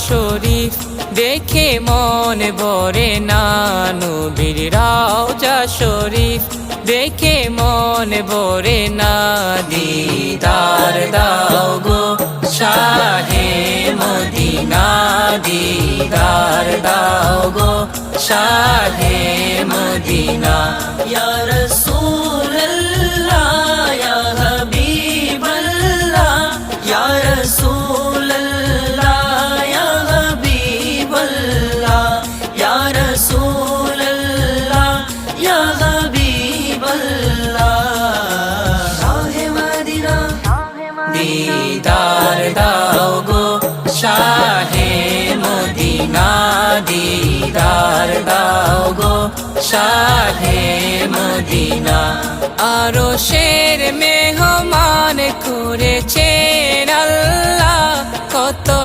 শরীফ দেখে মন ভরে না, নবীর রওজা শরীফ দেখে মন ভরে না। দিদার দাও গো শাহে মদিনা, দিদার দাও গো শাহে মদিনা। ইয়া রাসূলুল্লাহ ইয়া হাবিবাল্লাহ, ইয়া রাসূলুল্লাহ ইয়া হাবিবাল্লাহ, ইয়া রাসূলুল্লাহ ইয়া হাবিবাল্লাহ। শাহে মদিনা দিদার দাও গো শাহে মদিনা, দিদার দাও গো শাহে মদিনা। আরশের মেহমান করেছেন আল্লাহ, কত